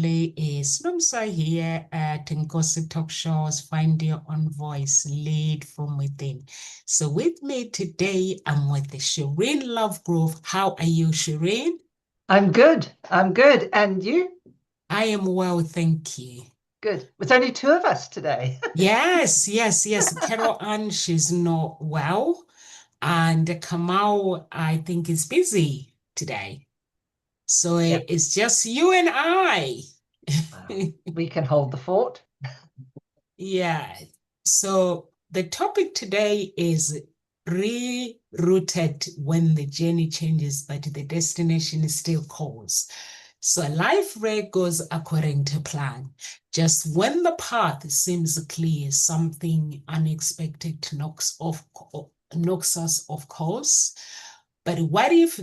Is Nomsa here at Nkosi Talk Shows, Find Your Own Voice, Lead from Within. So with me today, I'm with Shireen Lovegrove. How are you, Shireen? I'm good. I'm good. And you? I am well, thank you. Good. It's only two of us today. Yes. Carol Ann, she's not well. And Kamal, I think, is busy today. So Yeah. it's just you and I. Wow. We can hold the fort. Yeah. So the topic today is rerouted when the journey changes, but the destination is still course. So life rare goes according to plan. Just when the path seems clear, something unexpected knocks us off course. But what if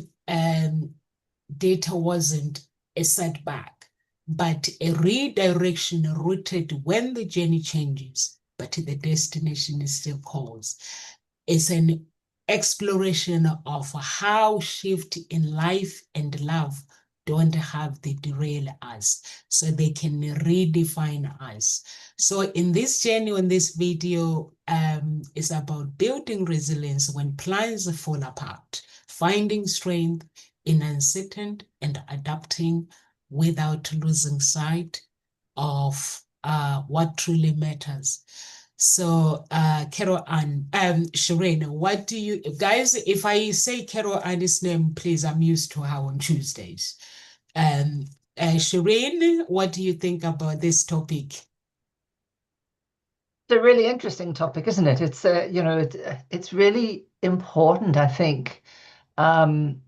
data wasn't a setback, but a redirection rooted when the journey changes, but the destination is still calls. It's an exploration of how shift in life and love don't have to derail us, so they can redefine us. So in this journey, in this video, is about building resilience when plans fall apart, finding strength in uncertain and adapting without losing sight of what truly matters. So, Carol Ann, Shireen, what do you guys? If I say Carol Ann's name, please, I'm used to her on Tuesdays. Um, Shireen, what do you think about this topic? It's a really interesting topic, isn't it? It's really important, I think. Um,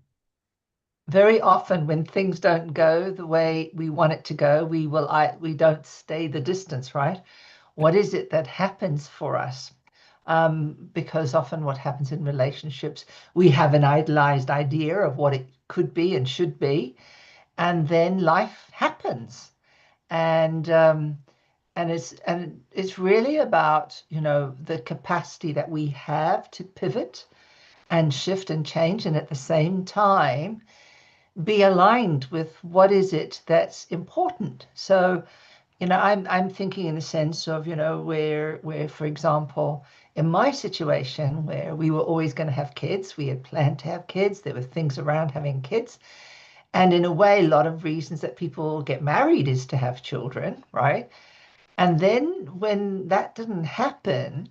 Very often when things don't go the way we want it to go, we don't stay the distance, right? What is it that happens for us? Because often what happens in relationships, we have an idealized idea of what it could be and should be, and then life happens, and it's really about the capacity that we have to pivot and shift and change, and at the same time be aligned with what is it that's important. So I'm thinking in the sense of where for example in my situation where we were always going to have kids, we had planned to have kids, there were things around having kids. And in a way, a lot of reasons that people get married is to have children, right? And then when that didn't happen,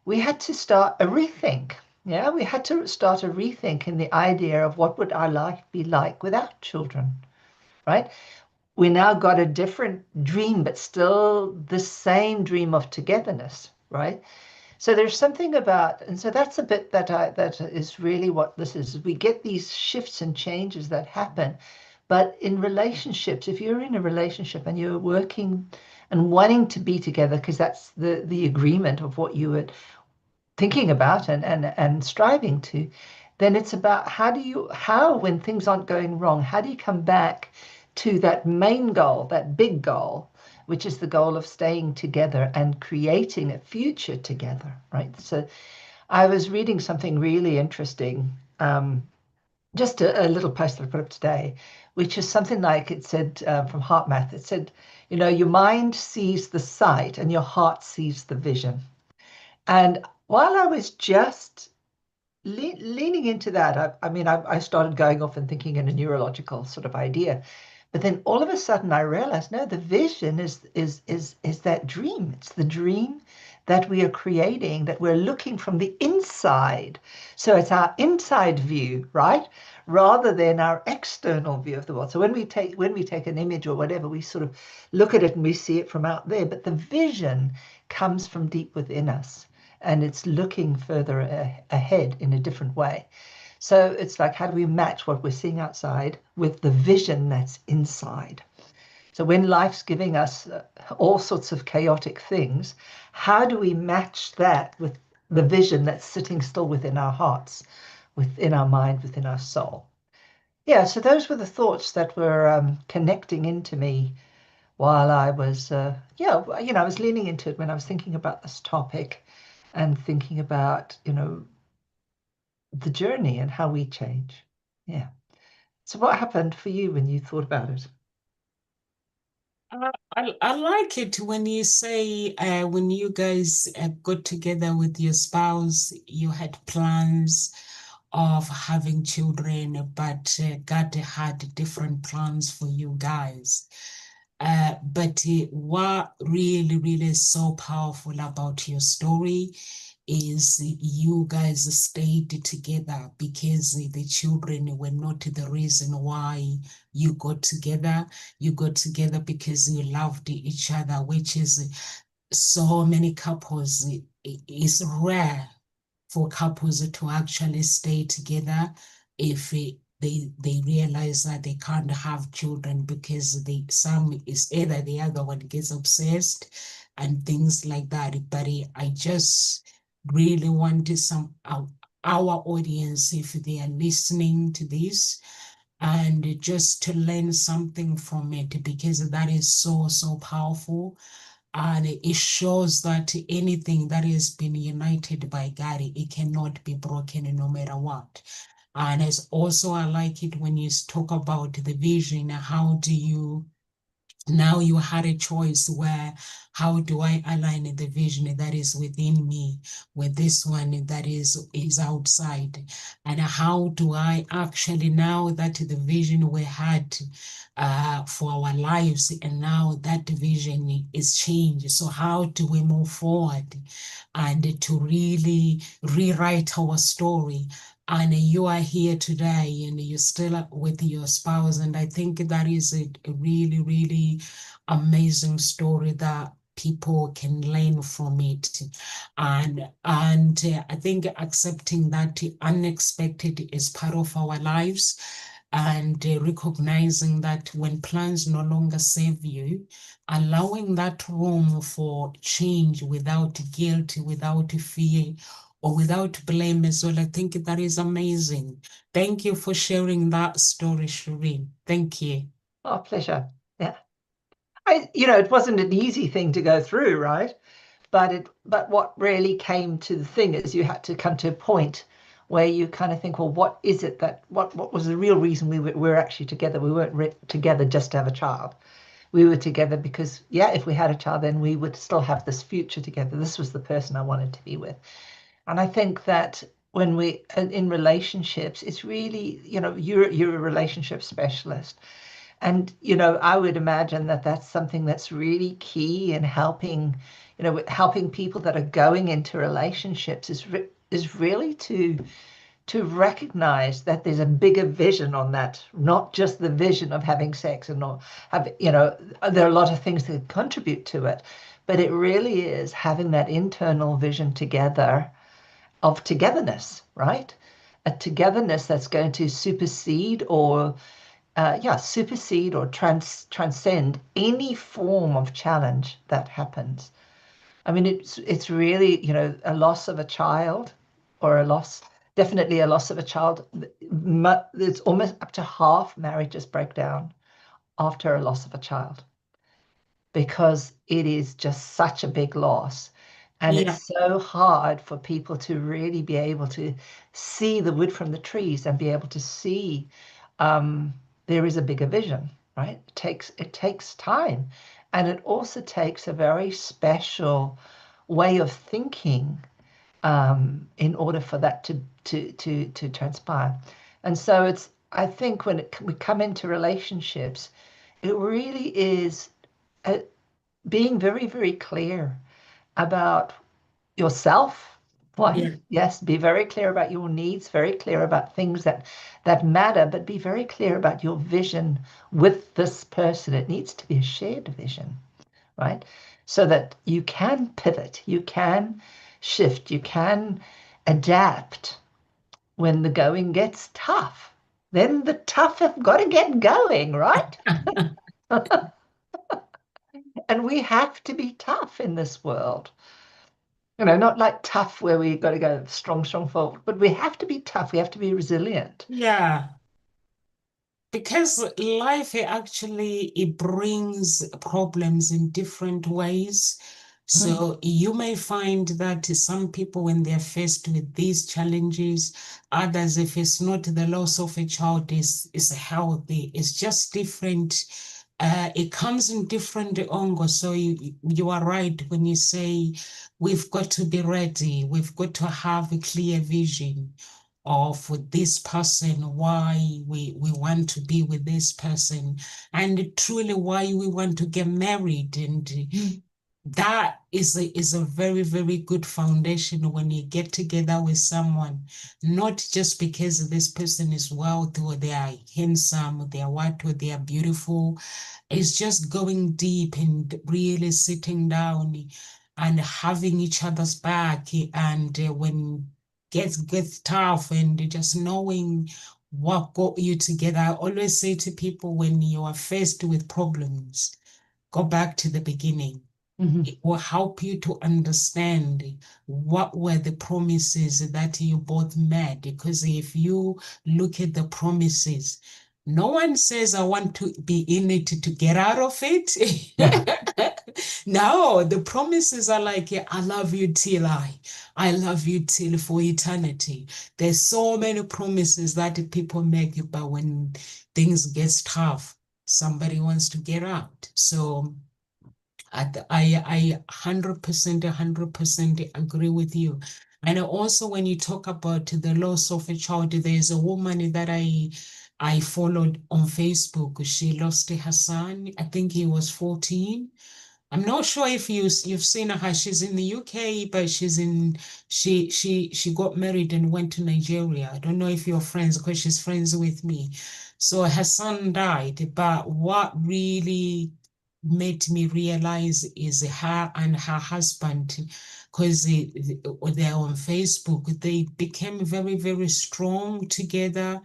we had to start a rethink. Yeah, we had to start a rethink in the idea of what would our life be like without children, right? We now got a different dream, but still the same dream of togetherness, right? So there's something about, and so that's a bit that is really what this is. We get these shifts and changes that happen, but in relationships, if you're in a relationship and you're working and wanting to be together, because that's the agreement of what you were thinking about and striving to, then it's about how when things aren't going wrong, how do you come back to that main goal, that big goal, which is the goal of staying together and creating a future together, right? So I was reading something really interesting, just a little post that I put up today, which is something like it said from Heart Math. It said, your mind sees the sight and your heart sees the vision. And while I was just leaning into that, I started going off and thinking in a neurological sort of idea. But then all of a sudden I realized, no, the vision is that dream. It's the dream that we are creating, that we're looking from the inside. So it's our inside view, right? Rather than our external view of the world. So when we take an image or whatever, we sort of look at it and we see it from out there. But the vision comes from deep within us. And it's looking further ahead in a different way. So it's like, how do we match what we're seeing outside with the vision that's inside? So when life's giving us all sorts of chaotic things, how do we match that with the vision that's sitting still within our hearts, within our mind, within our soul? Yeah, so those were the thoughts that were connecting into me while I was, I was leaning into it when I was thinking about this topic and thinking about, the journey and how we change. Yeah. So what happened for you when you thought about it? I like it when you say when you guys got together with your spouse, you had plans of having children, but God had different plans for you guys. But what really, really is so powerful about your story is you guys stayed together because the children were not the reason why you got together. You got together because you loved each other, which is so many couples. It's rare for couples to actually stay together if they realize that they can't have children because some is either the other one gets obsessed and things like that. But I just really wanted our audience, if they are listening to this, and just to learn something from it because that is so powerful, and it shows that anything that has been united by God, it cannot be broken no matter what. And it's also, I like it when you talk about the vision. How do you now you had a choice where how do I align the vision that is within me with this one that is outside, and how do I actually, now that the vision we had for our lives and now that vision is changed, so how do we move forward and to really rewrite our story? And you are here today and you're still with your spouse. And I think that is a really, really amazing story that people can learn from it. And I think accepting that unexpected is part of our lives, and recognizing that when plans no longer serve you, allowing that room for change without guilt, without fear, or without blame as well. I think that is amazing. Thank you for sharing that story, Shireen. Thank you. Oh, pleasure. Yeah. It wasn't an easy thing to go through, right? But what really came to the thing is you had to come to a point where you kind of think, well, what is it what was the real reason we were actually together? We weren't together just to have a child. We were together because, yeah, if we had a child, then we would still have this future together. This was the person I wanted to be with. And I think that when we in relationships, it's really, you're a relationship specialist. And, I would imagine that that's something that's really key in helping people that are going into relationships is really to recognize that there's a bigger vision on that, not just the vision of having sex and not have, there are a lot of things that contribute to it, but it really is having that internal vision together of togetherness, right? A togetherness that's going to supersede or supersede or transcend any form of challenge that happens. I mean, it's really, a loss of a child or definitely a loss of a child. It's almost up to half marriages break down after a loss of a child because it is just such a big loss. And Yeah. it's so hard for people to really be able to see the wood from the trees and be able to see there is a bigger vision, right? It takes time. And it also takes a very special way of thinking in order for that to transpire. And so I think when we come into relationships, it really is uh, being very, very clear about yourself. Yeah. One, yes, be very clear about your needs, very clear about things that matter, but be very clear about your vision with this person. It needs to be a shared vision, right? So that you can pivot, you can shift, you can adapt when the going gets tough. Then the tough have got to get going, right? And we have to be tough in this world. Not like tough where we got to go strong, strong forward, but we have to be tough. We have to be resilient. Yeah. Because life actually it brings problems in different ways. Mm. So you may find that some people, when they're faced with these challenges, others, if it's not the loss of a child, is healthy. It's just different it comes in different angles. So you are right when you say we've got to be ready. We've got to have a clear vision of this person, why we want to be with this person, and truly why we want to get married. And that is a very, very good foundation when you get together with someone, not just because this person is wealthy or they are handsome, or they are white, or they are beautiful. It's just going deep and really sitting down and having each other's back. And when gets tough, and just knowing what got you together. I always say to people, when you are faced with problems, go back to the beginning. Mhm. It will help you to understand what were the promises that you both made. Because if you look at the promises, no one says, I want to be in it to get out of it. No, the promises are like, yeah, I love you till I love you till for eternity. There's so many promises that people make, but when things get tough, somebody wants to get out. So I 100% agree with you. And also when you talk about the loss of a child, there's a woman that I followed on Facebook. She lost her son. I think he was 14. I'm not sure if you've seen her. She's in the UK, but she got married and went to Nigeria. I don't know if you're friends because she's friends with me. So her son died, but what really made me realize is her and her husband, because they're on Facebook, they became very, very strong together.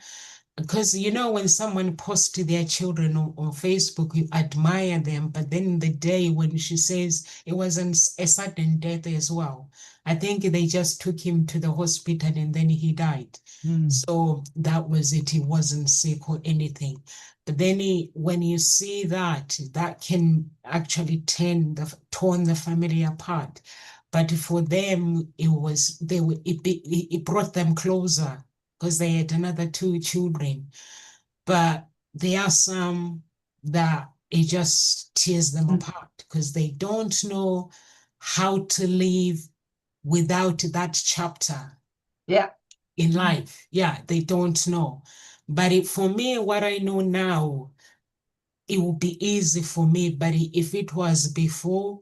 Because when someone posts their children on Facebook, you admire them, but then the day when she says it wasn't a sudden death as well. I think they just took him to the hospital and then he died. Mm. So that was it. He wasn't sick or anything. But then when you see that, that can actually torn the family apart. But for them, it was they were it brought them closer because they had another two children. But there are some that it just tears them Mm. apart because they don't know how to live without that chapter Yeah. in life. Yeah, they don't know. But for me, what I know now, it would be easy for me. But if it was before,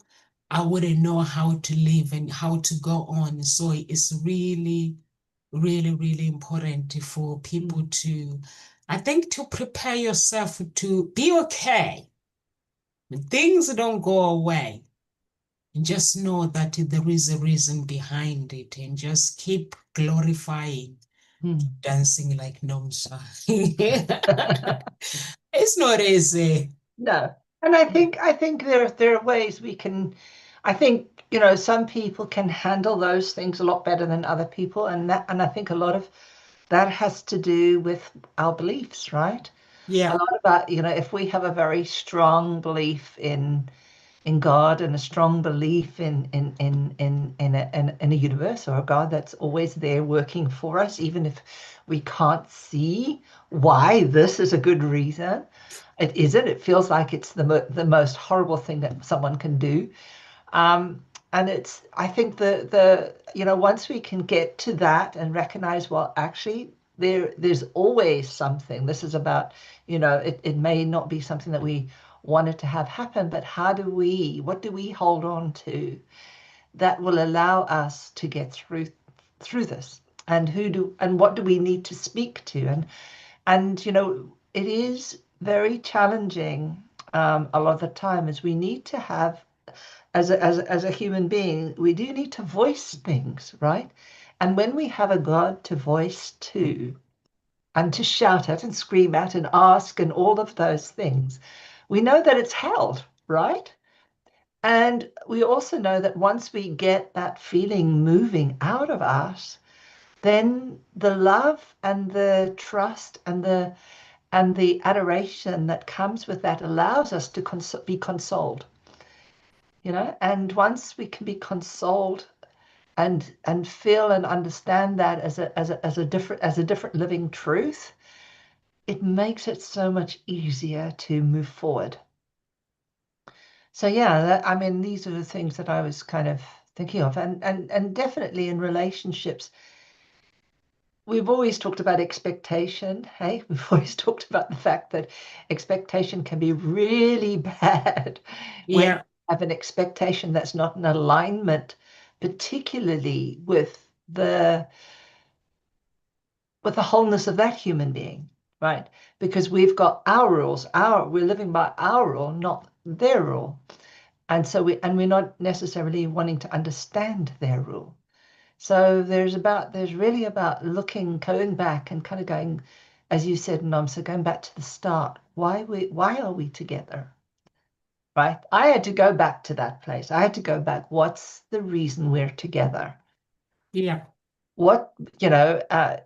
I wouldn't know how to live and how to go on. So it's really, really, really important for people Mm. to, I think, to prepare yourself to be okay when things don't go away. And just know that there is a reason behind it, and just keep glorifying, Mm. dancing like Nomsa. It's not easy. No. And I think there are ways we can. I think, some people can handle those things a lot better than other people, and I think a lot of that has to do with our beliefs, right? A Yeah, lot about, if we have a very strong belief in God, and a strong belief in a universe, or a God that's always there working for us, even if we can't see why this is a good reason. It isn't. It feels like it's the most horrible thing that someone can do. Um, and I think once we can get to that and recognize, well, actually, there's always something. This is about, it may not be something that we wanted to have happen, but what do we hold on to that will allow us to get through this? And what do we need to speak to? And it is very challenging, a lot of the time, as we need to have, as a human being, we do need to voice things, right? And when we have a God to voice to, and to shout at and scream at and ask and all of those things, we know that it's held, right? And we also know that once we get that feeling moving out of us, then the love and the trust and the adoration that comes with that allows us to be consoled. And once we can be consoled and feel and understand that as a different living truth, it makes it so much easier to move forward. So yeah, that, I mean, these are the things that I was kind of thinking of, and definitely in relationships, we've always talked about expectation. Hey, we've always talked about the fact that expectation can be really bad when you Yeah, have an expectation that's not in alignment, particularly with the wholeness of that human being, right? Because we've got our rules, we're living by our rule, not their rule. And so we're not necessarily wanting to understand their rule. So there's really about going back and kind of going, as you said, Nom, so going back to the start. Why are we together? Right? I had to go back to that place. I had to go back. What's the reason we're together? yeah, What,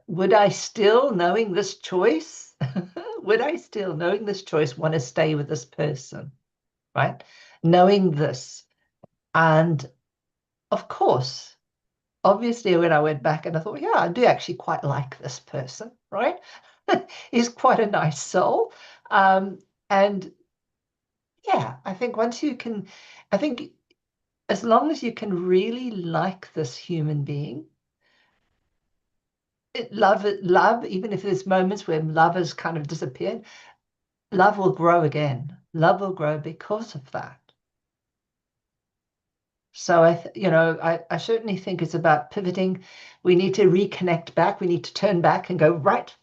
would I still, knowing this choice, would I still, knowing this choice, want to stay with this person? Right? Knowing this. And of course, obviously, when I went back and I thought, yeah, I do actually quite like this person, right? He's quite a nice soul. And yeah, I think I think as long as you can really like this human being, love, even if there's moments where love has kind of disappeared, love will grow again. Love will grow because of that. So I certainly think it's about pivoting. We need to reconnect back. We need to turn back and go, right.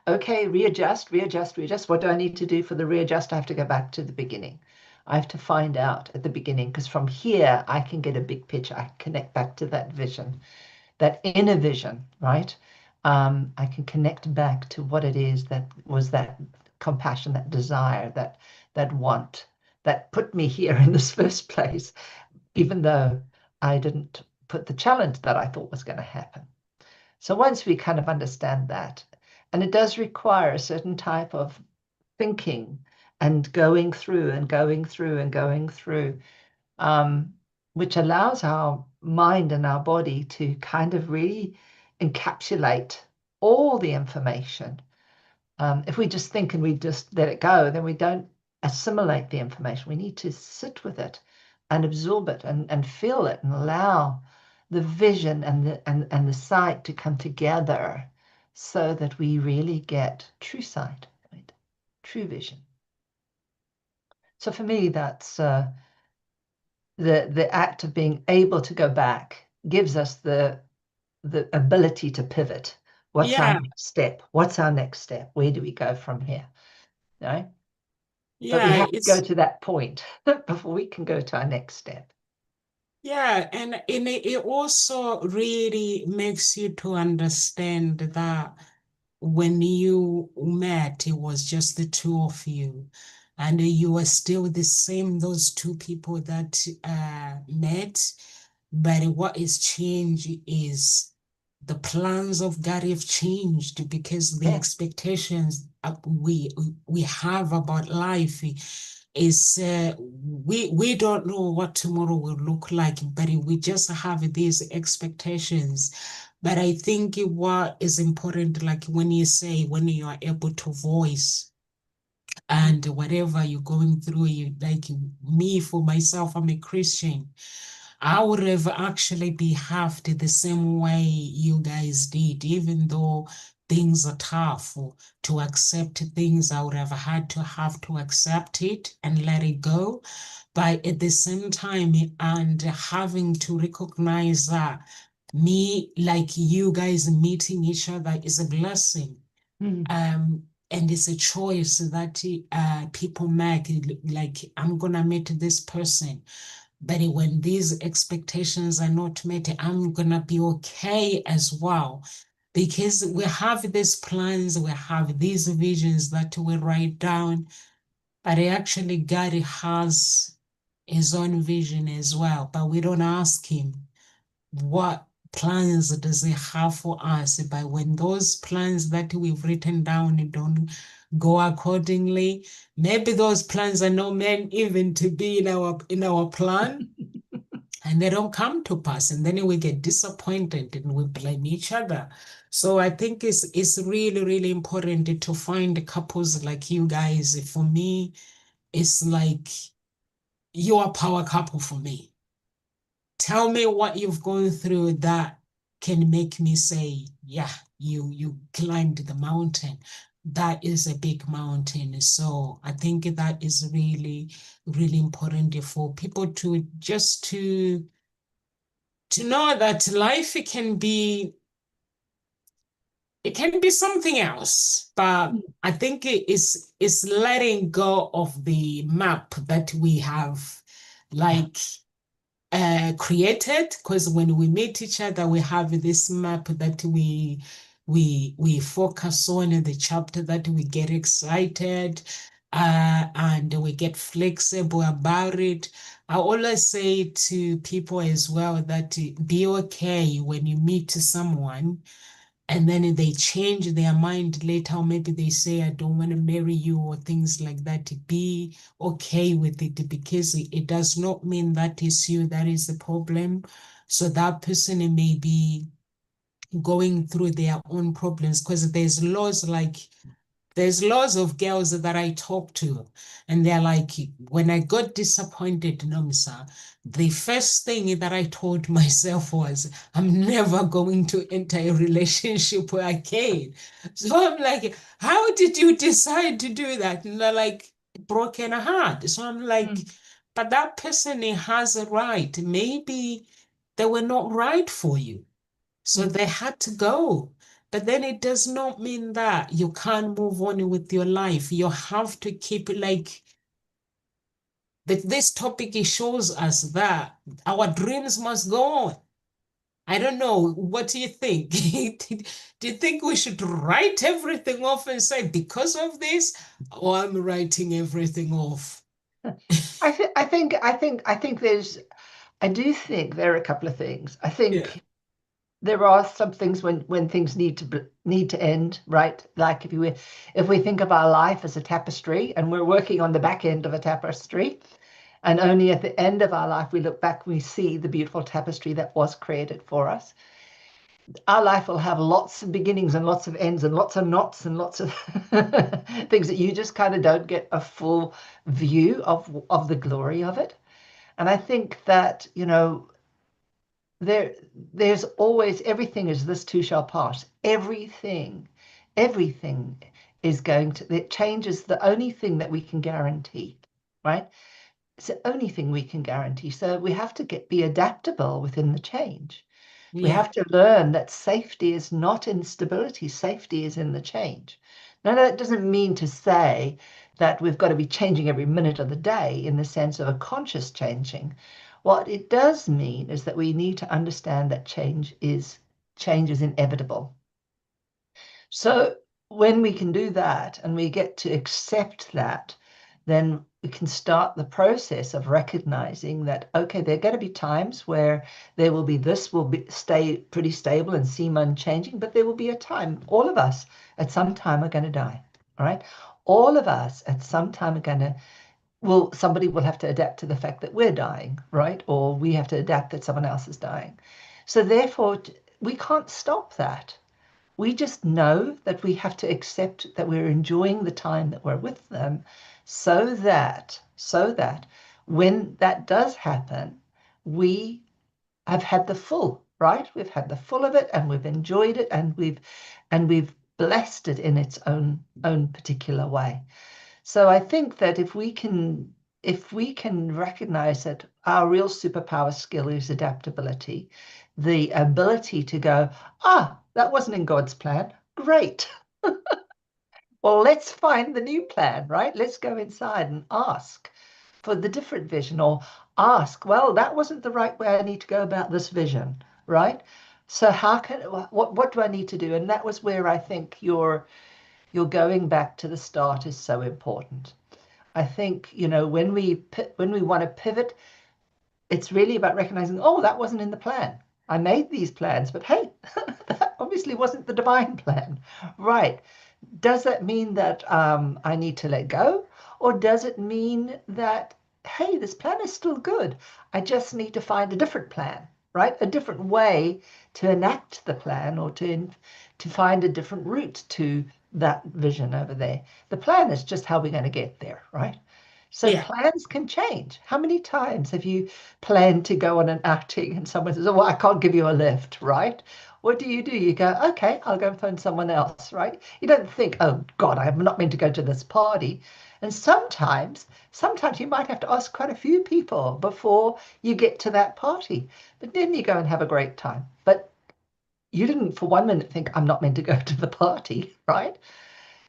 Okay, readjust, readjust, readjust. What do I need to do for the readjust? I have to go back to the beginning. I have to find out at the beginning, because from here I can get a big picture. I connect back to that vision, that inner vision, right? I can connect back to what it is that was that compassion, that desire, that want that put me here in this first place, even though I didn't put the challenge that I thought was going to happen. So once we kind of understand that, and it does require a certain type of thinking and going through and going through and going through, um, which allows our mind and our body to kind of really encapsulate all the information. If we just think and we just let it go, then we don't assimilate the information. We need to sit with it and absorb it and feel it and allow the vision and the sight to come together so that we really get true sight, right? True vision. So for me, that's the act of being able to go back gives us the ability to pivot. What's our yeah, next step? What's our next step? Where do we go from here? Right? But we yeah. have to go It's to that point before we can go to our next step. Yeah, and it also really makes you to understand that when you met, it was just the two of you, and you were still the same, those two people that met. But what is changed is the plans of God have changed because the Yeah. expectations we have about life is we don't know what tomorrow will look like, but we just have these expectations. But I think what is important, like when you say, when you are able to voice Mm. and whatever you're going through, you like me, for myself, I'm a Christian. I would have actually behaved the same way you guys did, even though things are tough to accept things. I would have to accept it and let it go. But at the same time, and having to recognize that me, like you guys meeting each other is a blessing. Mm. And it's a choice that people make. Like, I'm gonna meet this person, but when these expectations are not met, I'm gonna be okay as well. Because we have these plans, we have these visions that we write down, but actually God has his own vision as well. But we don't ask him what plans does he have for us. But when those plans that we've written down don't go accordingly, maybe those plans are not meant even to be in our plan, and they don't come to pass, and then we get disappointed and we blame each other. So I think it's really, really important to find couples like you guys. For me, it's like you're a power couple for me. Tell me what you've gone through that can make me say, yeah, you climbed the mountain. That is a big mountain. So I think that is really, really important for people to just to know that life it can be something else, but I think it's letting go of the map that we have Yeah. like created, because when we meet each other, we have this map that we focus on in the chapter that we get excited and we get flexible about it. I always say to people as well that be okay when you meet someone and then they change their mind later, or maybe they say, I don't want to marry you, or things like that. Be okay with it, because it does not mean that is you that is the problem. So that person may be going through their own problems, because there's lots of girls that I talk to, and they're like, when I got disappointed, Nomsa, the first thing that I told myself was, I'm never going to enter a relationship again. So I'm like, how did you decide to do that? And they're like, broken heart. So I'm like, Mm. but that person has a right. Maybe they were not right for you. So Mm. they had to go. But then it does not mean that you can't move on with your life. You have to keep like that. This topic it shows us that our dreams must go on. I don't know. What do you think? Do you think we should write everything off and say because of this, or I'm writing everything off? I think I do think there are a couple of things. I Yeah. think there are some things when things need to end, right? Like if we think of our life as a tapestry and we're working on the back end of a tapestry, and only at the end of our life we look back, we see the beautiful tapestry that was created for us. Our life will have lots of beginnings and lots of ends and lots of knots and lots of things that you just kind of don't get a full view of the glory of it. And I think that, there there's always everything is this too shall pass. Everything is going to it changes the only thing that we can guarantee, right? It's the only thing we can guarantee. So we have to be adaptable within the change. We Yeah. have to learn that safety is not in stability, safety is in the change. Now, that doesn't mean to say that we've got to be changing every minute of the day in the sense of a conscious changing. What it does mean is that we need to understand that change is inevitable. So when we can do that and we get to accept that, then we can start the process of recognizing that, okay, there are going to be times where there will be this will be stay pretty stable and seem unchanging, but there will be a time, all of us at some time are going to die. All right. All of us at some time are going to, somebody will have to adapt to the fact that we're dying, right? Or we have to adapt that someone else is dying. So therefore, we can't stop that. We just know that we have to accept that we're enjoying the time that we're with them so that when that does happen, we have had the full, right? We've had the full of it and we've enjoyed it and we've blessed it in its own particular way. So I think that if we can recognize that our real superpower skill is adaptability, the ability to go, that wasn't in God's plan. Great. Well, let's find the new plan, right? Let's go inside and ask for the different vision, or ask, well, that wasn't the right way I need to go about this vision, right? So what do I need to do? And that was where I think your going back to the start is so important. I think, when we want to pivot, it's really about recognizing, that wasn't in the plan. I made these plans, but hey, that obviously wasn't the divine plan. Right. Does that mean that I need to let go? Or does it mean that, hey, this plan is still good? I just need to find a different plan, right? A different way to enact the plan, or to find a different route to that vision over there. The plan is just how we're going to get there, right? So Yeah. plans can change. How many times have you planned to go on an outing and someone says, "Oh, well, I can't give you a lift," right? What do? You go, "Okay, I'll go and phone someone else," right? You don't think, "Oh God, I'm not meant to go to this party." And sometimes you might have to ask quite a few people before you get to that party. But then you go and have a great time. But you didn't for 1 minute think, "I'm not meant to go to the party," right?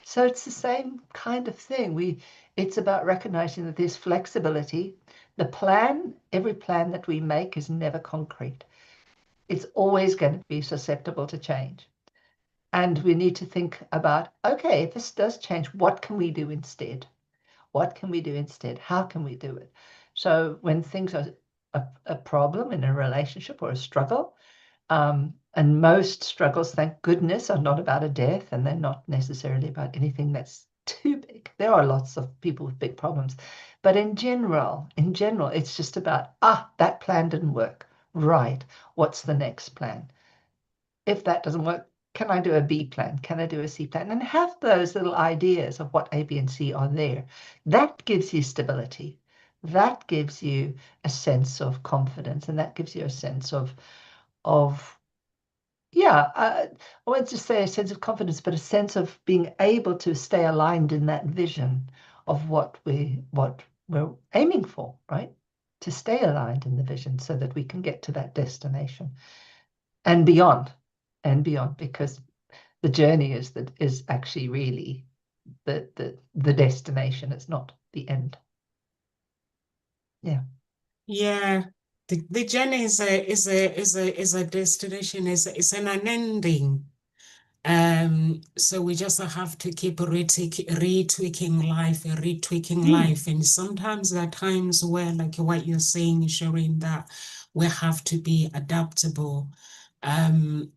So it's the same kind of thing. It's about recognizing that there's flexibility. Every plan that we make is never concrete. It's always going to be susceptible to change. And we need to think about, okay, if this does change, what can we do instead? What can we do instead? How can we do it? So when things are a problem in a relationship or a struggle, and most struggles, thank goodness, are not about a death, and they're not necessarily about anything that's too big. There are lots of people with big problems, but in general, it's just about, that plan didn't work. Right. What's the next plan? If that doesn't work, can I do a B plan? Can I do a C plan? And have those little ideas of what A, B, and C are there. That gives you stability. That gives you a sense of confidence, and that gives you a sense of yeah, I won't just say a sense of confidence, but a sense of being able to stay aligned in that vision of what we're aiming for, right? To stay aligned in the vision so that we can get to that destination and beyond, because the journey is actually really the destination. It's not the end. Yeah. Yeah. The journey is a destination, is an unending. So we just have to keep retweaking life and retweaking Mm, life. And sometimes there are times where, like what you're saying, Shireen, that we have to be adaptable um,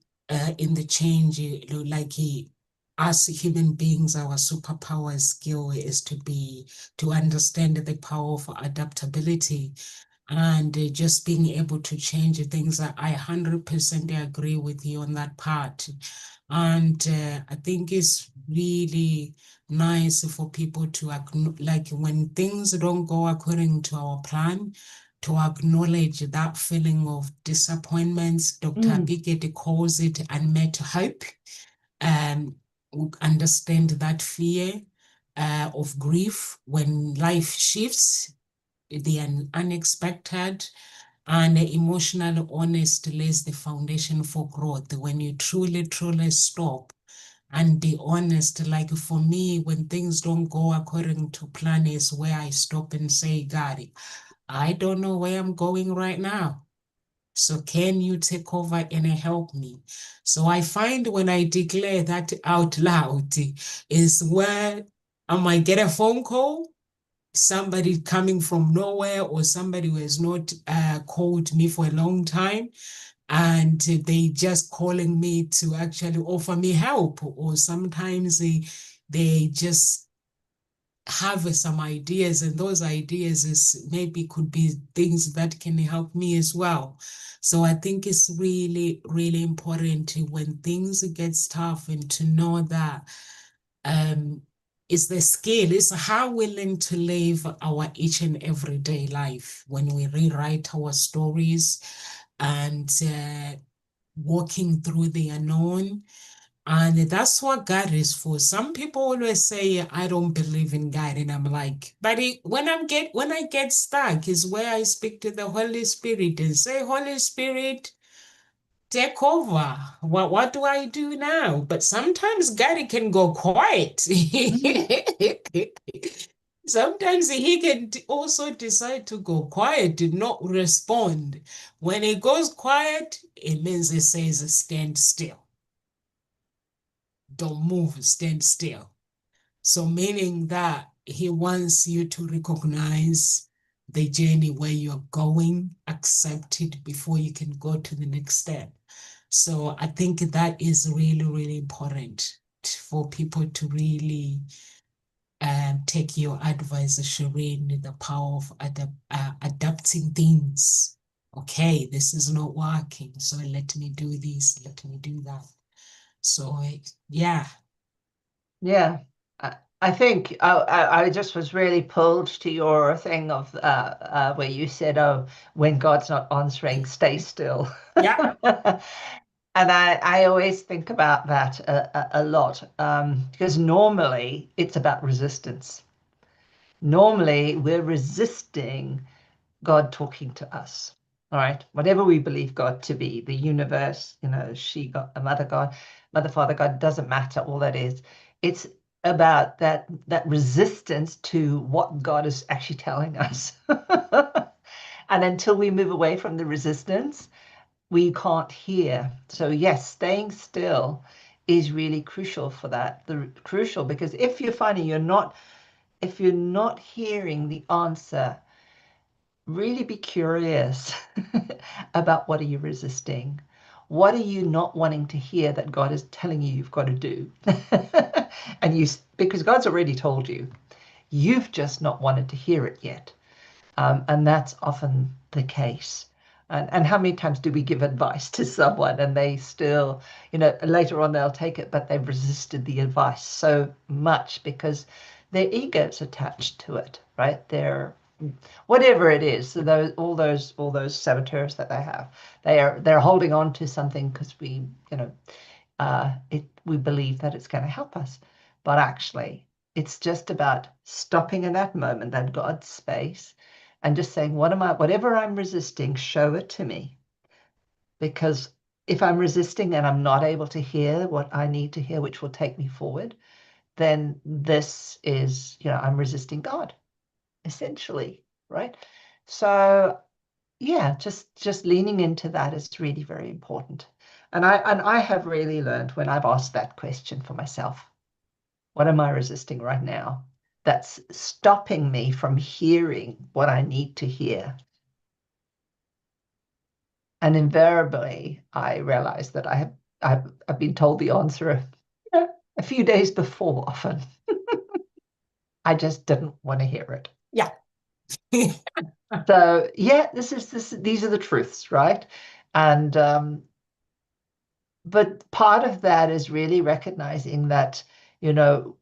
in the change. Like us human beings, our superpower skill is to understand the power of adaptability and just being able to change things. I 100% agree with you on that part. And I think it's really nice for people to like when things don't go according to our plan, to acknowledge that feeling of disappointments. Dr. mm, Biget calls it unmet hope. Um, understand that fear of grief when life shifts, the unexpected, and emotional honest lays the foundation for growth. When you truly stop and be honest, like for me, when things don't go according to plan, is where I stop and say, God, I don't know where I'm going right now. So can you take over and help me? So I find when I declare that out loud is where I might get a phone call, somebody coming from nowhere, or somebody who has not called me for a long time, and they just calling me to actually offer me help. Or sometimes they just have some ideas, and those ideas is maybe could be things that can help me as well. So I think it's really important when things get tough, and to know that um, is the skill, is how willing to live our each and everyday life when we rewrite our stories and walking through the unknown. And that's what God is for. Some people always say, I don't believe in God. And I'm like, but when I get stuck is where I speak to the Holy Spirit and say, Holy Spirit, take over. What do I do now? But sometimes God can go quiet. mm. Sometimes he can also decide to go quiet, to not respond. When he goes quiet, it means he says, stand still. Don't move, stand still. So meaning that he wants you to recognize the journey where you're going, accept it before you can go to the next step. So I think that is really important for people to really take your advice, Shireen, the power of adapting things. Okay, this is not working, so let me do this, let me do that. So yeah. Yeah. I think I just was really pulled to your thing of where you said, "Oh, when God's not answering, stay still." Yeah, And I always think about that a lot because normally it's about resistance. Normally we're resisting God talking to us. All right, whatever we believe God to be, the universe, she God, a mother God, mother, father God, doesn't matter. All that is, it's about that resistance to what God is actually telling us. And until we move away from the resistance, we can't hear. So yes, staying still is really crucial for that. The crucial because if you're finding if you're not hearing the answer, really be curious about what are you resisting? What are you not wanting to hear that God is telling you you've got to do? And because God's already told you, you've just not wanted to hear it yet. And that's often the case. And how many times do we give advice to someone and they still, later on they'll take it, but they've resisted the advice so much because their ego's attached to it, right? Their whatever it is, so all those saboteurs that they have, they're holding on to something because we believe that it's going to help us, but actually it's just about stopping in that moment, that God space, and just saying, whatever I'm resisting, show it to me. Because if I'm resisting and I'm not able to hear what I need to hear, which will take me forward, then this is, I'm resisting God, essentially, right? So yeah, just leaning into that is really very important. And I have really learned when I've asked that question for myself, what am I resisting right now? That's stopping me from hearing what I need to hear. And invariably, I realize that I've been told the answer a few days before often. I just didn't want to hear it. yeah. So yeah, these are the truths, right? And but part of that is really recognizing that, you know,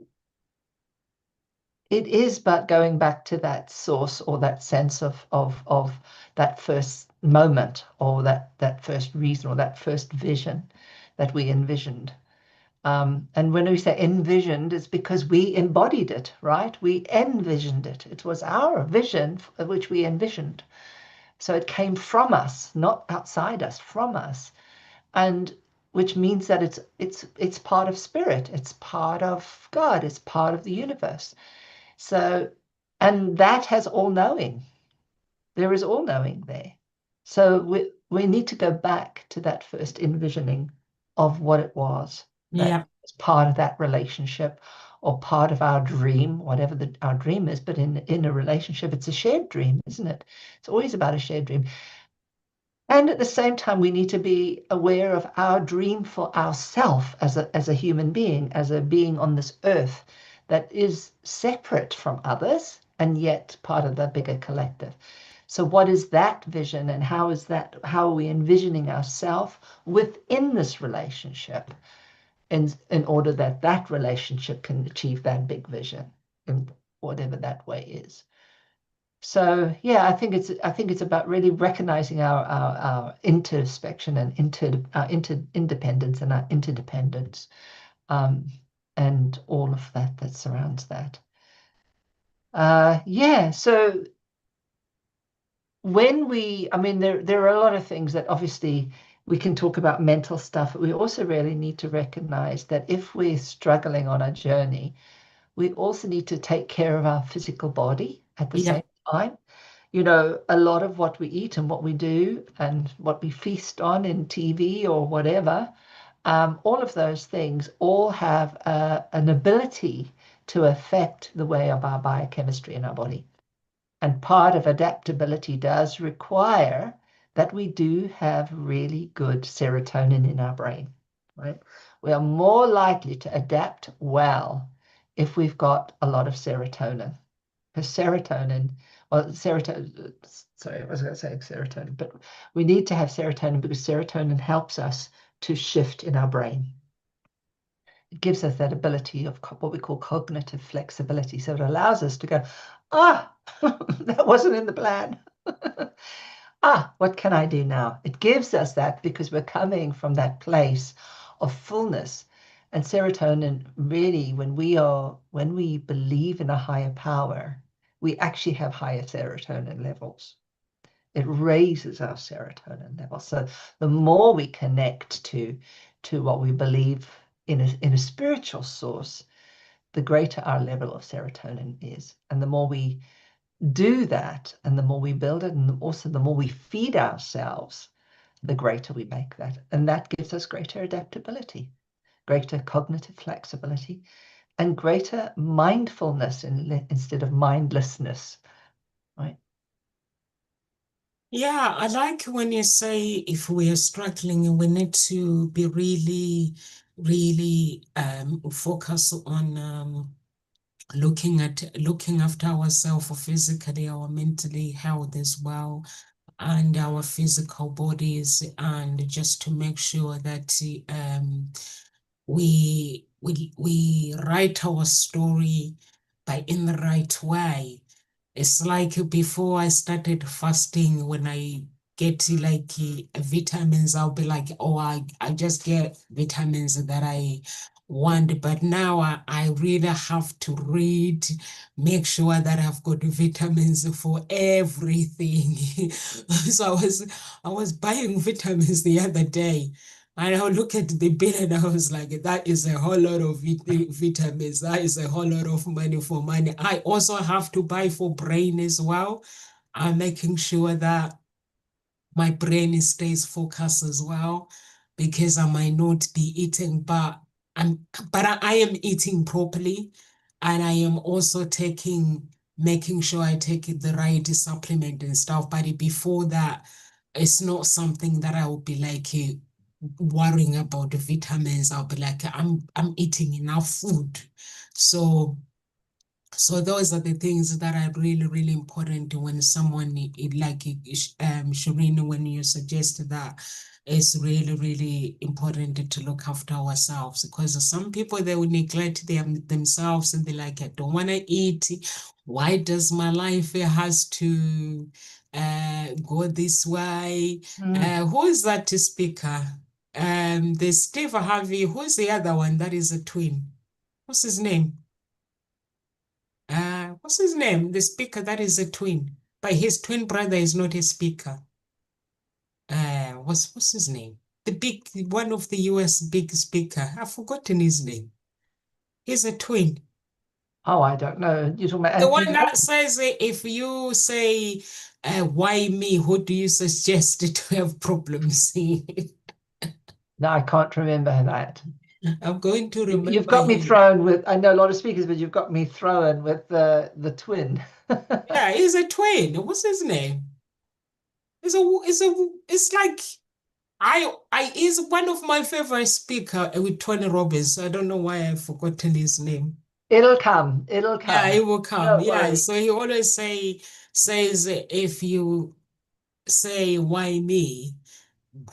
it is but going back to that source or that sense of that first moment or that first reason or that first vision that we envisioned. And when we say envisioned, it's because we embodied it, right? We envisioned it. It was our vision which we envisioned. So it came from us, not outside us, from us. And which means that it's part of spirit, it's part of God, it's part of the universe. So, and that has all knowing. There is all knowing there. So we need to go back to that first envisioning of what it was that Yeah, was part of that relationship or part of our dream, whatever our dream is. But in a relationship, it's a shared dream, isn't it? It's always about a shared dream. And at the same time, we need to be aware of our dream for ourself as a human being, as a being on this earth that is separate from others and yet part of the bigger collective. So what is that vision and how are we envisioning ourselves within this relationship in order that that relationship can achieve that big vision in whatever that way is. So yeah, I think it's about really recognizing our introspection and interdependence and our interdependence, um, and all of that surrounds that. Yeah. So I mean, there are a lot of things that obviously we can talk about mental stuff, but we also really need to recognize that if we're struggling on a journey, we also need to take care of our physical body at the yeah, same time. A lot of what we eat and what we do and what we feast on in TV or whatever, all of those things all have an ability to affect the way of our biochemistry in our body. And part of adaptability does require that we do have really good serotonin in our brain, right? We are more likely to adapt well if we've got a lot of serotonin. Because sorry, I was going to say serotonin, but we need to have serotonin because serotonin helps us to shift in our brain. It gives us that ability of what we call cognitive flexibility. So it allows us to go, ah, that wasn't in the plan. What can I do now? It gives us that because we're coming from that place of fullness. And serotonin, really, when we believe in a higher power, we actually have higher serotonin levels. It raises our serotonin levels. So the more we connect to what we believe in a spiritual source, the greater our level of serotonin is. And the more we do that, and the more we build it, and also the more we feed ourselves, the greater we make that. And that gives us greater adaptability, greater cognitive flexibility, and greater mindfulness instead of mindlessness, right? Yeah, I like when you say if we are struggling, we need to be really, really focus on looking after ourselves physically, our mentally health as well, and our physical bodies, and just to make sure that we write our story by in the right way. It's like before I started fasting, when I get like vitamins, I'll be like, oh, I just get vitamins that I want. But now I really have to read, make sure that I've got vitamins for everything. So I was buying vitamins the other day. And I look at the bill and I was like, that is a whole lot of vitamins. That is a whole lot of money for money. I also have to buy for brain as well. I'm making sure that my brain stays focused as well, because I might not be eating, but I am eating properly, and I am also making sure I take the right supplement and stuff. But before that, it's not something that I would be like worrying about the vitamins. I'll be like, I'm eating enough food. So those are the things that are really, really important when someone Shireen, when you suggest that, it's really, really important to look after ourselves, because some people, they will neglect themselves, and they're like, I don't want to eat. Why does my life has to go this way? Mm. Who is that speaker? There's Steve Harvey. Who's the other one that is a twin? What's his name? What's his name? The speaker that is a twin, but his twin brother is not a speaker. What's his name? The big one of the US big speaker. I've forgotten his name. He's a twin. Oh, I don't know. You're talking about The Anthony one that Johnson? says, if you say, why me? Who do you suggest to have problems? No, I can't remember that. I'm going to You've remember got me him. thrown with, I know a lot of speakers, but you've got me thrown with the twin. Yeah, he's a twin. What's his name? It's like I is one of my favorite speaker with Tony Robbins. So I don't know why I've forgotten his name. It'll come. It'll Yeah, come. it will come. Don't Yeah. worry. So he always says, if you say why me,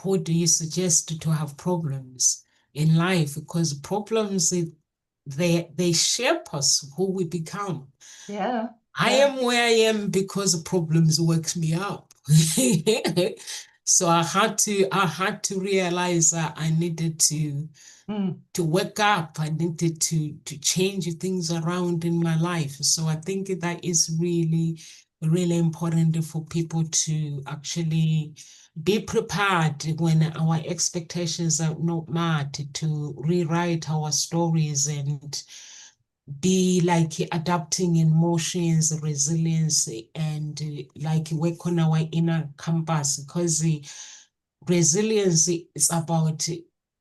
who do you suggest to have problems in life? Because problems, they shape us who we become. Yeah. I Yeah. am where I am because problems wakes me up. So I had to realize that I needed Mm. to wake up. I needed to change things around in my life. So I think that is really, really important for people to actually be prepared when our expectations are not met, to rewrite our stories and be like adapting emotions, resilience, and like work on our inner compass, because the resilience is about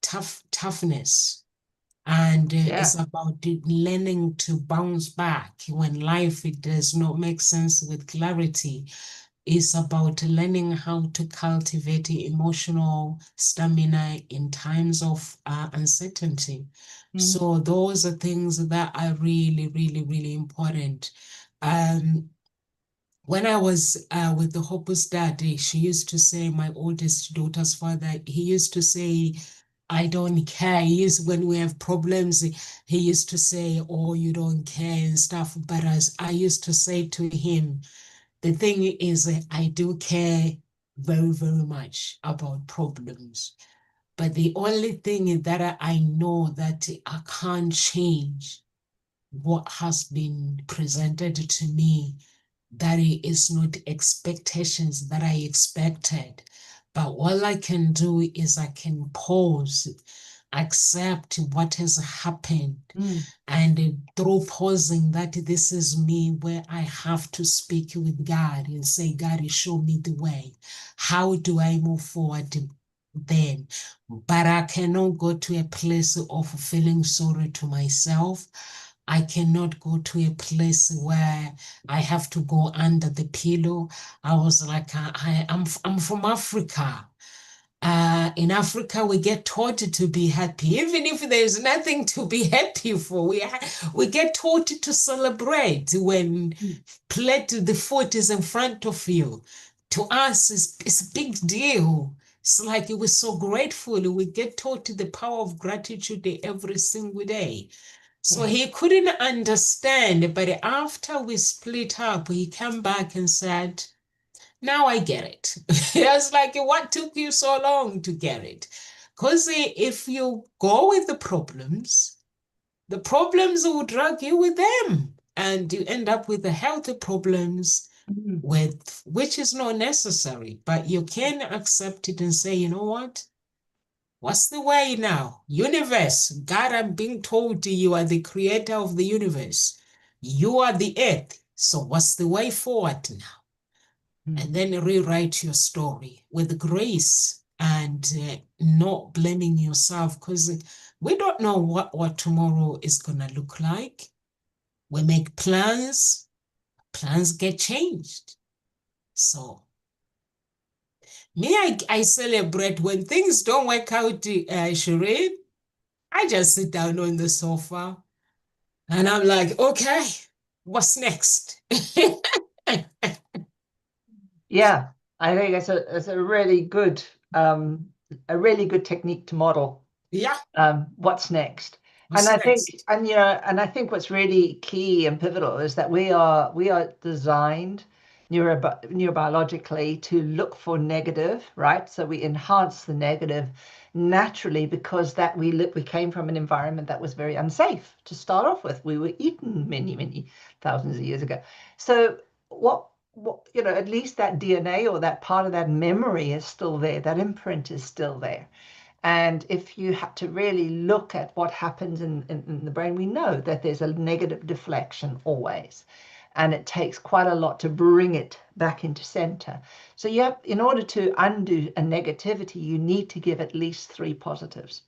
toughness, and it's Yeah. about learning to bounce back when life it does not make sense with clarity. It's about learning how to cultivate emotional stamina in times of uncertainty. Mm. So those are things that are really, really, really important. Um, when I was with the Hope's daddy, she used to say, my oldest daughter's father, he used to say, I don't care. He is when we have problems, he used to say, oh, you don't care and stuff. But as I used to say to him, the thing is, I do care very, very much about problems. But the only thing that I know that I can't change what has been presented to me, that it is not expectations that I expected. But all I can do is I can pause, accept what has happened, Mm. and through pausing that this is me where I have to speak with God and say, God, show me the way. How do I move forward then? But I cannot go to a place of feeling sorry to myself. I cannot go to a place where I have to go under the pillow. I was like, I'm from Africa. In Africa, we get taught to be happy, even if there's nothing to be happy for. We get taught to celebrate when the food is in front of you. To us, it's a big deal. It's like we're so grateful. We get taught the power of gratitude every single day. So Yeah. he couldn't understand, but after we split up, he came back and said, now I get it. I was like, what took you so long to get it? Because if you go with the problems will drag you with them. And you end up with the healthy problems Mm. with which is not necessary. But you can accept it and say, you know what? What's the way now? Universe, God, I'm being told you are the creator of the universe. You are the earth. So what's the way forward now? And Mm. then rewrite your story with grace and not blaming yourself because we don't know what tomorrow is going to look like. We make plans, plans get changed. So me, I celebrate when things don't work out, Shireen. I just sit down on the sofa and I'm like, okay, what's next? Yeah, I think it's um, a really good technique to model Yeah, what's next. And what's I think, next? and I think what's really key and pivotal is that we are designed neurobiologically to look for negative, right? So we enhance the negative naturally because that we came from an environment that was very unsafe to start off with. We were eaten many, many thousands of years ago. So what at least that DNA or that part of that memory is still there, that imprint is still there. And if you had to really look at what happens in the brain, we know that there's a negative deflection always. And it takes quite a lot to bring it back into center. So you have, in order to undo a negativity, you need to give at least 3 positives.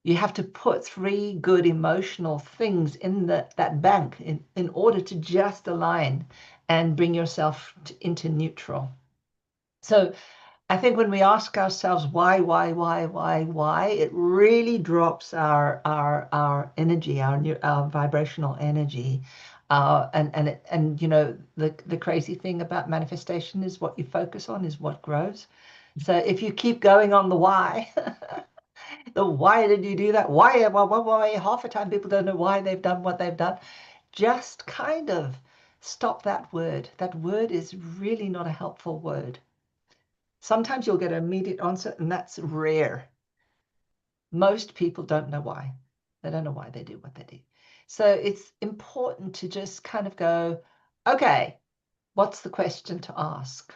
You have to put 3 good emotional things in that bank in order to just align and bring yourself into neutral. So I think when we ask ourselves why, it really drops our energy, our vibrational energy. And the crazy thing about manifestation is what you focus on is what grows. So if you keep going on the why, the why did you do that? Why? Half the time people don't know why they've done what they've done. Just kind of stop that word. That word is really not a helpful word. Sometimes you'll get an immediate answer, and that's rare. Most people don't know why. They don't know why they do what they do. So it's important to just kind of go, okay, what's the question to ask,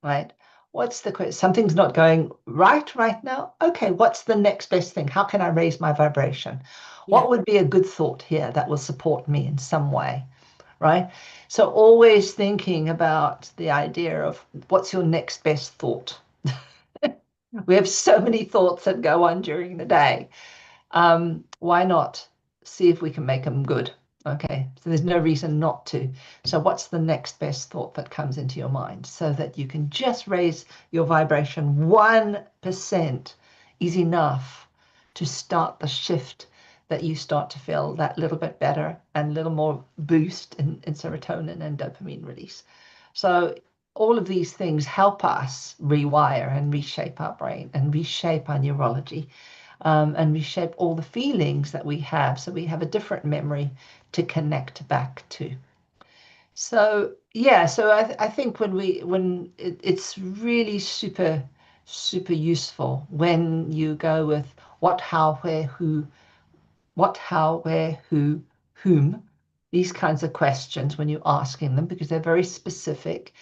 right? What's the question? Something's not going right now. Okay, what's the next best thing? How can I raise my vibration? Yeah. What would be a good thought here that will support me in some way, right? So always thinking about the idea of what's your next best thought. We have so many thoughts that go on during the day. Why not see if we can make them good? Okay, so there's no reason not to. So what's the next best thought that comes into your mind so that you can just raise your vibration 1% is enough to start the shift that you start to feel that little bit better and a little more boost in serotonin and dopamine release. So all of these things help us rewire and reshape our brain and reshape our neurology, and reshape all the feelings that we have. So we have a different memory to connect back to. So yeah, so I think it's really super useful when you go with what, how, where, who, what, how, where, who, whom, these kinds of questions when you're asking them, because they're very specific.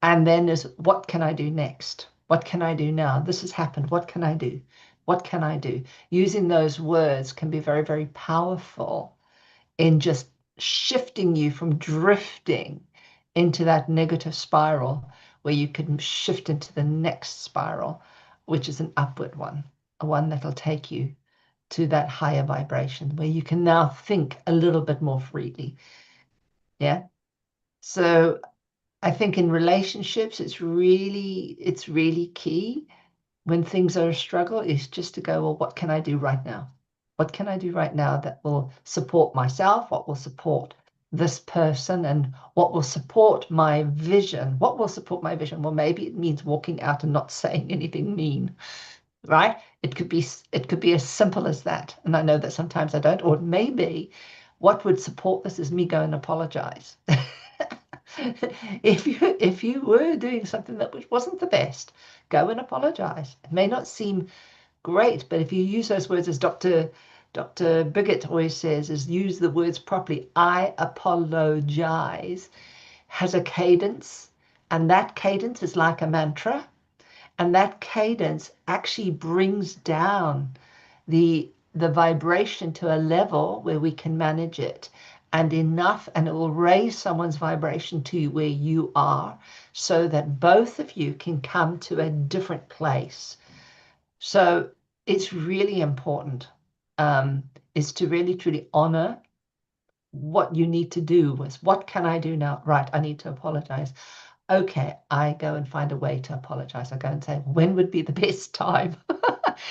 And then there's, what can I do next? What can I do now? This has happened. What can I do? What can I do? Using those words can be very, very powerful in just shifting you from drifting into that negative spiral, where you can shift into the next spiral, which is an upward one, a one that'll take you to that higher vibration where you can now think a little bit more freely. Yeah. So I think in relationships, it's really key when things are a struggle is just to go, well, what can I do right now? What can I do right now that will support myself? What will support this person? And what will support my vision? What will support my vision? Well, maybe it means walking out and not saying anything mean, right? It could be as simple as that. And I know that sometimes I don't. Or maybe what would support this is me go and apologize. If you were doing something that wasn't the best, go and apologize. It may not seem great, but if you use those words, as Dr. Biggett always says, is use the words properly. I apologize has a cadence, and that cadence is like a mantra, and that cadence actually brings down the vibration to a level where we can manage it and enough, and it will raise someone's vibration to where you are, so that both of you can come to a different place. So it's really important, is to really truly honor what you need to do. With what can I do now? Right, I need to apologize. Okay, I go and find a way to apologize. I go and say, when would be the best time?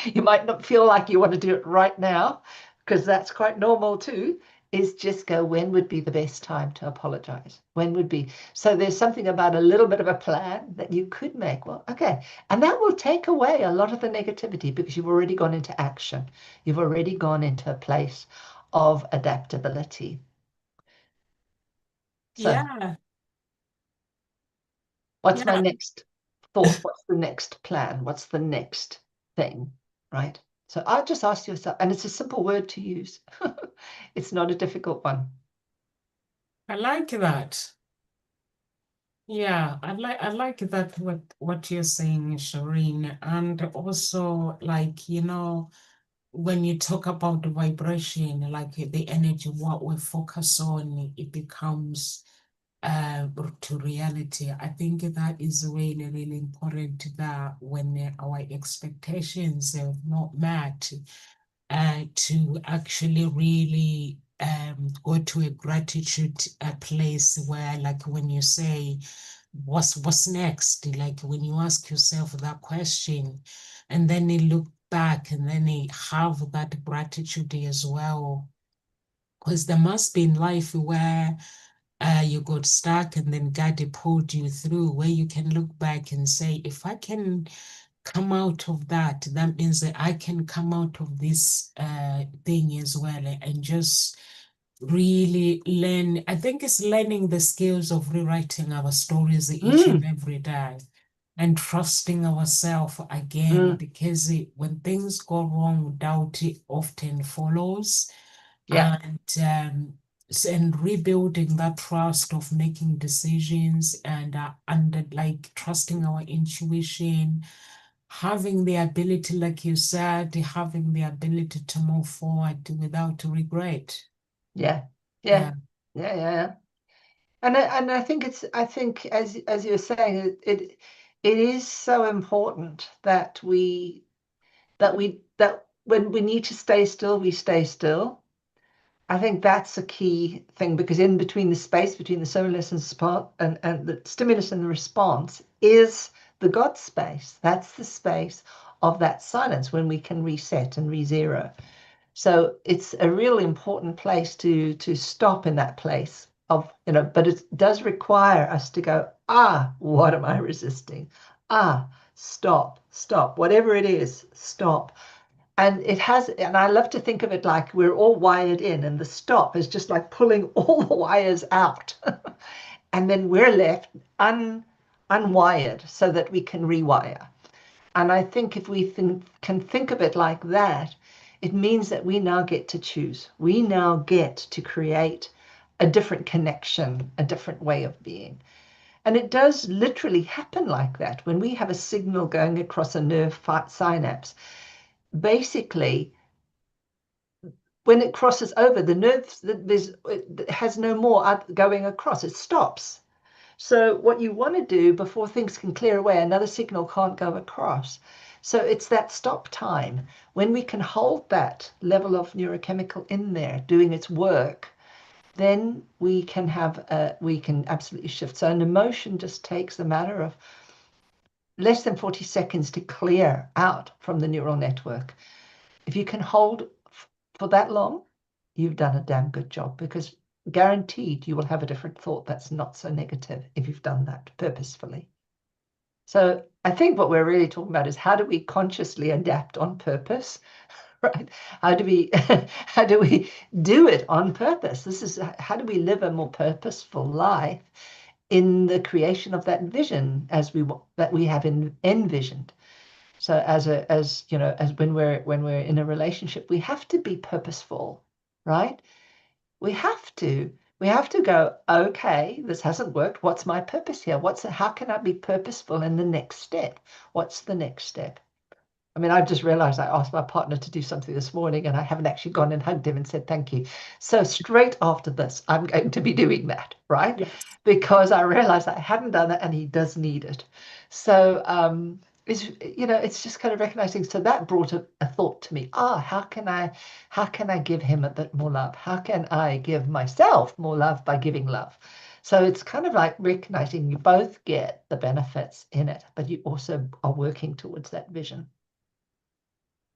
You might not feel like you want to do it right now, because that's quite normal too, is just go, when would be the best time to apologize? When would be? So there's something about a little bit of a plan that you could make. Well, okay. And that will take away a lot of the negativity because you've already gone into action. You've already gone into a place of adaptability. So Yeah, what's my yeah, next thought? What's the next plan? What's the next thing? Right? So I just ask yourself, and it's a simple word to use. It's not a difficult one. I like that. Yeah, I like that what you're saying, Shireen. And also like, when you talk about the vibration, like the energy, what we focus on, it becomes to reality. I think that is really, really important that when our expectations are not met, to actually really go to a gratitude place where, like, when you say, what's next? Like when you ask yourself that question, and then you look back and then you have that gratitude as well. Because there must be in life where you got stuck and then God pulled you through, where you can look back and say, if I can come out of that, that means that I can come out of this thing as well, and just really learn. I think it's learning the skills of rewriting our stories each and Mm, every day, and trusting ourselves again, mm, because when things go wrong, doubt it often follows. yeah, And rebuilding that trust of making decisions, and like trusting our intuition, having the ability, like you said, having the ability to move forward without regret. yeah, yeah, Yeah. yeah. And I think as you're saying, it is so important that that when we need to stay still, we stay still. I think that's a key thing, because in between the space between the stimulus and the stimulus and the response is the God space. That's the space of that silence when we can reset and re-zero. So it's a really important place to stop in that place of, but it does require us to go, Ah, what am I resisting? Ah, stop, stop, whatever it is, stop. And it has, and I love to think of it like we're all wired in, and the stop is just like pulling all the wires out. And then we're left unwired so that we can rewire. And I think if we can think of it like that, it means that we now get to choose. We now get to create a different connection, a different way of being. And it does literally happen like that. When we have a signal going across a nerve synapse, basically, when it crosses over, the nerve it has no more going across, it stops. So what you want to do before things can clear away, another signal can't go across. So it's that stop time. When we can hold that level of neurochemical in there doing its work, then we can absolutely shift. So an emotion just takes a matter of less than 40 seconds to clear out from the neural network. If you can hold for that long, you've done a damn good job, because guaranteed you will have a different thought that's not so negative if you've done that purposefully. So I think what we're really talking about is how do we consciously adapt on purpose, right? How do we how do we do it on purpose? This is how do we live a more purposeful life in the creation of that vision that we have envisioned. So as you know, as when we're in a relationship, we have to be purposeful, right? We have to. We have to go, okay, this hasn't worked. What's my purpose here? How can I be purposeful in the next step? What's the next step? I mean, I've just realized I asked my partner to do something this morning and I haven't actually gone and hugged him and said thank you. So straight after this, I'm going to be doing that, right? Yes. Because I realized I hadn't done it and he does need it. So it's just kind of recognizing. So that brought a thought to me. How can I give him a bit more love? How can I give myself more love by giving love? So it's kind of like recognizing you both get the benefits in it, but you also are working towards that vision.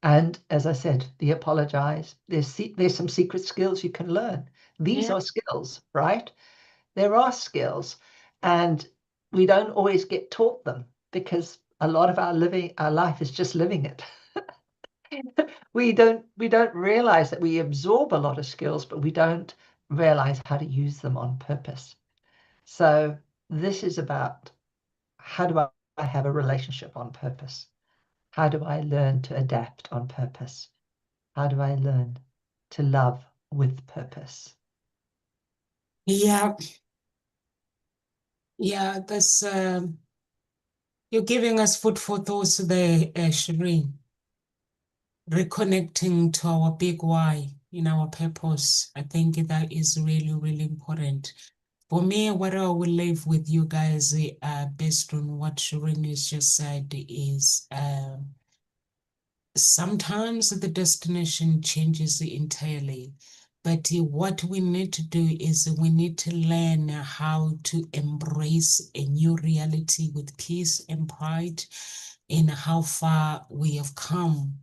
And as I said, the apologize. There's some secret skills you can learn. These Yeah. are skills, right? There are skills, and we don't always get taught them because a lot of our life is just living it. We don't realize that we absorb a lot of skills, but we don't realize how to use them on purpose. So this is about how do I have a relationship on purpose? How do I learn to adapt on purpose? How do I learn to love with purpose? Yeah. Yeah. That's you're giving us food for thought there, Shireen. Reconnecting to our big why in our purpose. I think that is really, really important. For me, what I will leave with you guys, based on what Shireen has just said, is sometimes the destination changes entirely. But what we need to do is we need to learn how to embrace a new reality with peace and pride in how far we have come.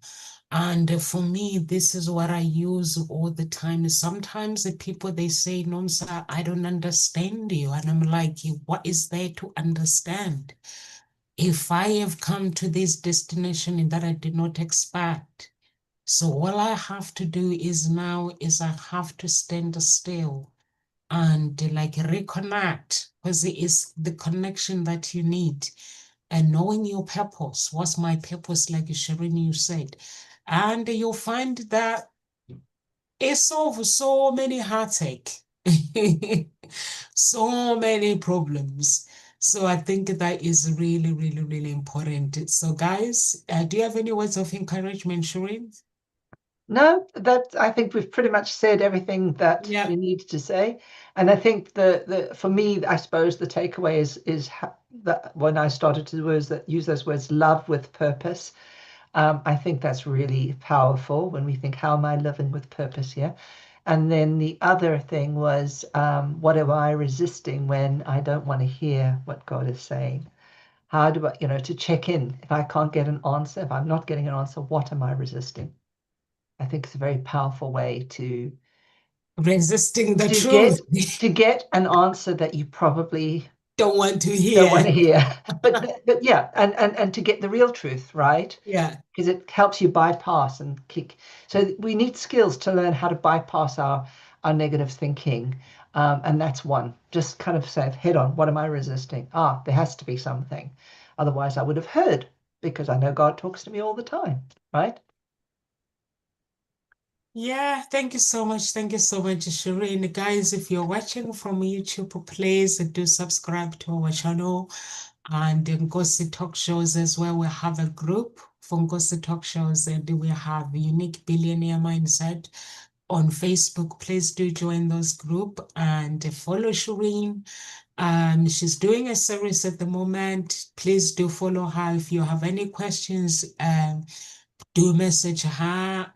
And for me, this is what I use all the time. Sometimes the people they say, Nomsa, I don't understand you. And I'm like, what is there to understand? If I have come to this destination that I did not expect, so all I have to do is now is I have to stand still and like reconnect, because it is the connection that you need. And knowing your purpose, what's my purpose, like Shireen, you said. And you'll find that it solves so many heartache, so many problems. So I think that is really, really, really important. So guys, do you have any words of encouragement, Shireen? No, that I think we've pretty much said everything that Yeah. we need to say. And I think the for me, I suppose the takeaway is that when I started to use those words, love with purpose. I think that's really powerful when we think, how am I living with purpose here? And then the other thing was, what am I resisting when I don't want to hear what God is saying? How do I, to check in if I can't get an answer, if I'm not getting an answer, what am I resisting? I think it's a very powerful way Resisting the to truth. get to get an answer that you probably don't want to don't want hear. to hear. But yeah, and to get the real truth, right? Yeah. Because it helps you bypass and kick. So we need skills to learn how to bypass our negative thinking. And that's one. Just kind of say, head on, what am I resisting? Ah, there has to be something. Otherwise, I would have heard, because I know God talks to me all the time, right? Yeah, thank you so much. Thank you so much, Shireen. Guys, if you're watching from YouTube, please do subscribe to our channel and Ngozi Talk Shows as well. We have a group for Ngozi Talk Shows and we have Unique Billionaire Mindset on Facebook. Please do join those group and follow Shireen. She's doing a series at the moment. Please do follow her. If you have any questions, do message her,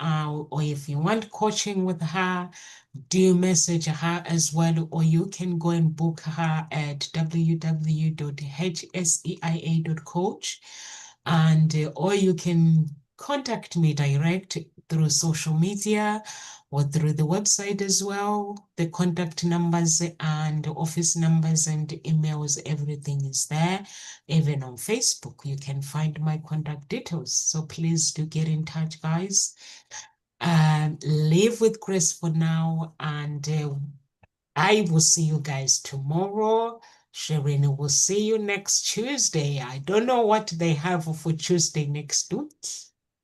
or if you want coaching with her, do message her as well, or you can go and book her at www.hseia.coach, and or you can contact me direct through social media or through the website as well. The contact numbers and office numbers and emails, everything is there. Even on Facebook, you can find my contact details. So please do get in touch, guys. Live with grace for now, and I will see you guys tomorrow. Shireen will see you next Tuesday. I don't know what they have for Tuesday next week.